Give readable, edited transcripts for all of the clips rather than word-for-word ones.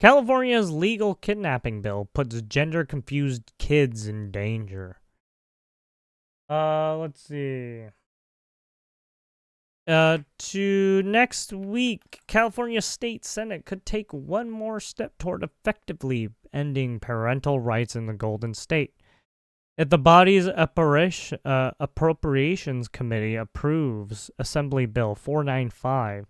California's legal kidnapping bill puts gender-confused kids in danger. Let's see. To next week, California State Senate could take one more step toward effectively ending parental rights in the Golden State. If the body's Appropriations Committee approves Assembly Bill 495,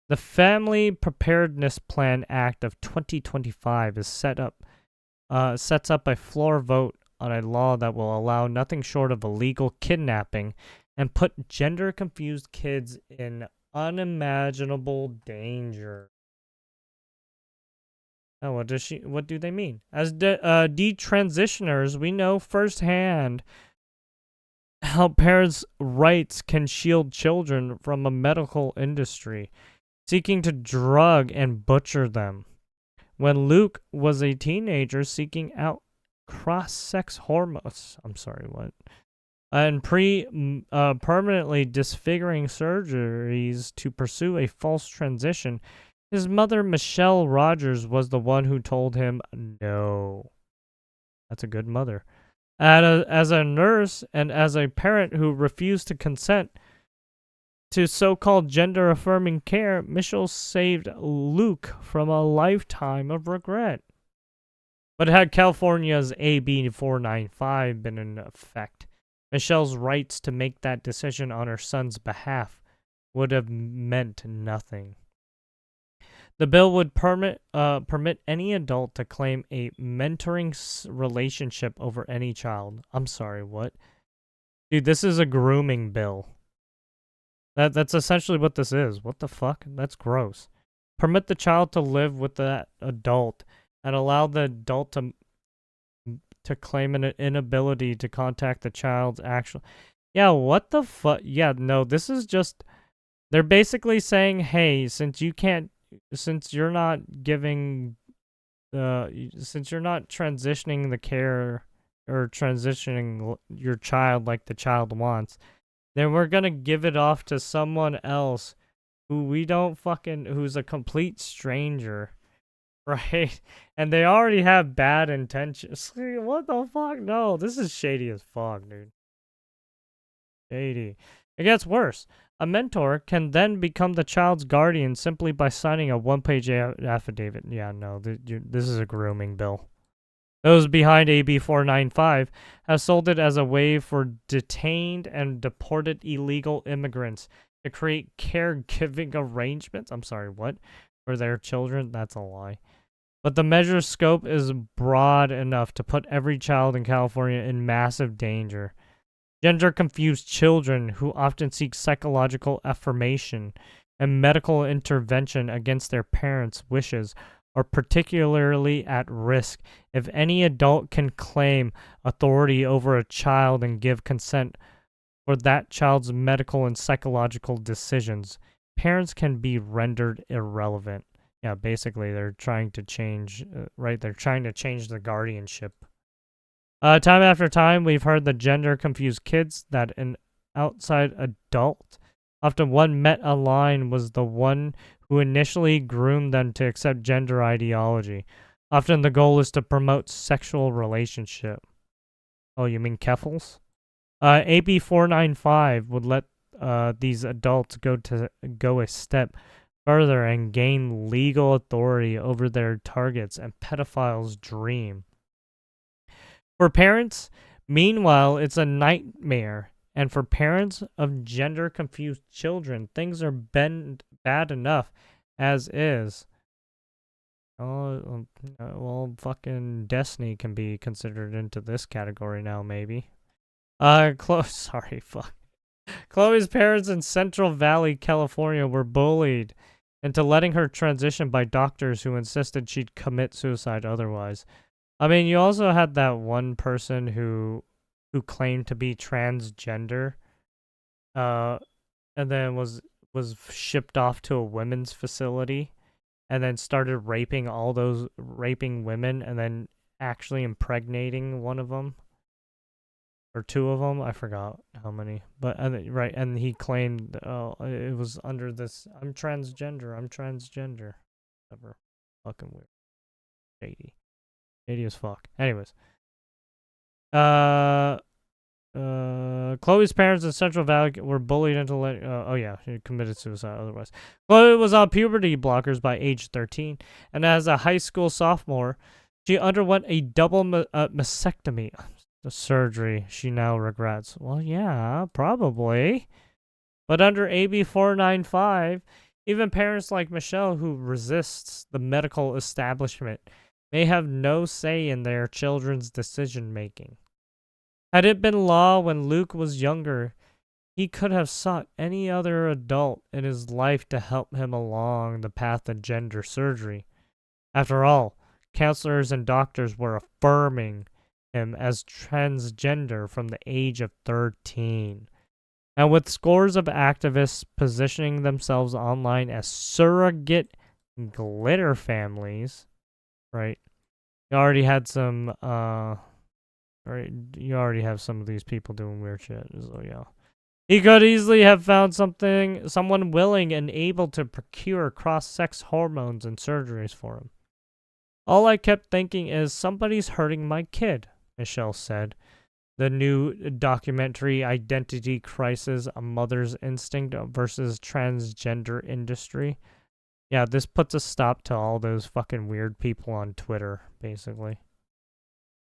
the Family Preparedness Plan Act of 2025 is sets up a floor vote on a law that will allow nothing short of illegal kidnapping and put gender-confused kids in unimaginable danger. Oh, what do they mean? As detransitioners, we know firsthand how parents' rights can shield children from a medical industry seeking to drug and butcher them. When Luke was a teenager seeking out cross-sex hormones, and permanently disfiguring surgeries to pursue a false transition, his mother, Michelle Rogers, was the one who told him no. That's a good mother. As a nurse and as a parent who refused to consent to so-called gender-affirming care, Michelle saved Luke from a lifetime of regret. But had California's AB 495 been in effect, Michelle's rights to make that decision on her son's behalf would have meant nothing. The bill would permit any adult to claim a mentoring relationship over any child. I'm sorry, what? Dude, this is a grooming bill. That's essentially what this is. What the fuck? That's gross. Permit the child to live with that adult and allow the adult to claim an inability to contact the child's actual... Yeah, what the fuck? Yeah, no, this is just... They're basically saying, hey, since you're not transitioning the care or transitioning your child like the child wants, then we're gonna give it off to someone else who's a complete stranger, right? And they already have bad intentions. What the fuck? No, this is shady as fuck, dude. Shady. It gets worse. A mentor can then become the child's guardian simply by signing a one-page affidavit. Yeah, no, this is a grooming bill. Those behind AB 495 have sold it as a way for detained and deported illegal immigrants to create caregiving arrangements. I'm sorry, what? For their children? That's a lie. But the measure's scope is broad enough to put every child in California in massive danger. Gender-confused children who often seek psychological affirmation and medical intervention against their parents' wishes are particularly at risk. If any adult can claim authority over a child and give consent for that child's medical and psychological decisions, parents can be rendered irrelevant. Yeah, basically they're trying to change, right? They're trying to change the guardianship. Time after time, we've heard the gender-confused kids that an outside adult, often one met online, was the one who initially groomed them to accept gender ideology. Often the goal is to promote sexual relationship. Oh, you mean Keffels? AB 495 would let these adults go a step further and gain legal authority over their targets and pedophiles' dream. For parents, meanwhile, it's a nightmare. And for parents of gender-confused children, things are bad enough as is. Oh, well, fucking Destiny can be considered into this category now, maybe. Sorry, fuck. Chloe's parents in Central Valley, California were bullied into letting her transition by doctors who insisted she'd commit suicide otherwise. I mean, you also had that one person who claimed to be transgender, and then was shipped off to a women's facility, and then started raping women, and then actually impregnating one of them. Or two of them, I forgot how many. But and he claimed, it was under this, I'm transgender. Whatever. Fucking weird. Shady. Shady as fuck. Anyways. Chloe's parents in Central Valley were bullied into she committed suicide otherwise. Chloe was on puberty blockers by age 13, and as a high school sophomore, she underwent a double mastectomy, the surgery she now regrets. Well, yeah, probably. But under AB 495, even parents like Michelle who resists the medical establishment may have no say in their children's decision making. Had it been law when Luke was younger, he could have sought any other adult in his life to help him along the path of gender surgery. After all, counselors and doctors were affirming him as transgender from the age of 13. And with scores of activists positioning themselves online as surrogate glitter families, right? You already had some, right? You already have some of these people doing weird shit, so yeah. He could easily have found someone willing and able to procure cross-sex hormones and surgeries for him. All I kept thinking is, somebody's hurting my kid, Michelle said. The new documentary Identity Crisis, A Mother's Instinct versus Transgender Industry. Yeah, this puts a stop to all those fucking weird people on Twitter, basically.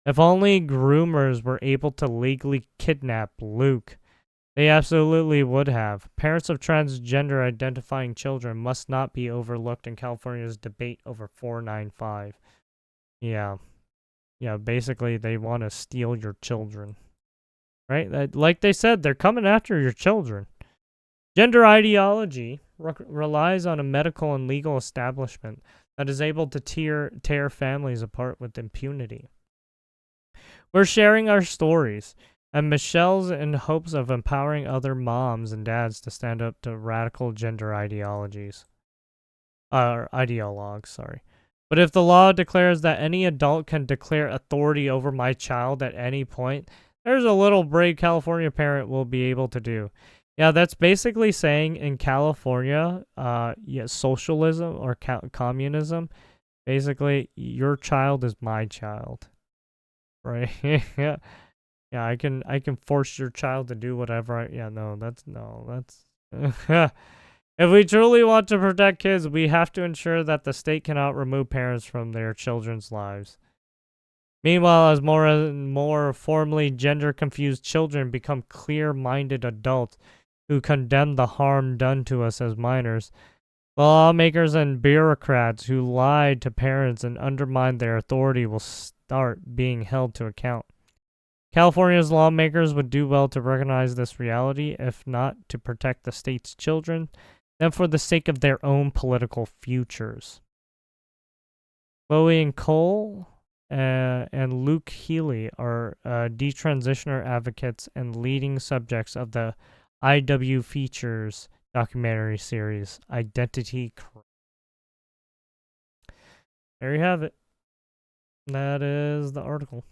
If only groomers were able to legally kidnap Luke, they absolutely would have. Parents of transgender identifying children must not be overlooked in California's debate over 495. Yeah. Yeah, basically they want to steal your children. Right? Like they said, they're coming after your children. Gender ideology relies on a medical and legal establishment that is able to tear families apart with impunity. We're sharing our stories, and Michelle's in hopes of empowering other moms and dads to stand up to radical gender ideologies. Ideologues, sorry. But if the law declares that any adult can declare authority over my child at any point, there's a little brave California parent will be able to do. Yeah, that's basically saying in California, socialism or communism, basically your child is my child, right? Yeah, yeah. I can force your child to do whatever. That's. If we truly want to protect kids, we have to ensure that the state cannot remove parents from their children's lives. Meanwhile, as more and more formerly gender-confused children become clear-minded adults who condemn the harm done to us as minors, the lawmakers and bureaucrats who lied to parents and undermined their authority will start being held to account. California's lawmakers would do well to recognize this reality, if not to protect the state's children, then for the sake of their own political futures. Chloe and Cole and Luke Healy are detransitioner advocates and leading subjects of the IW Features documentary series, Identity Crisis. There you have it. That is the article.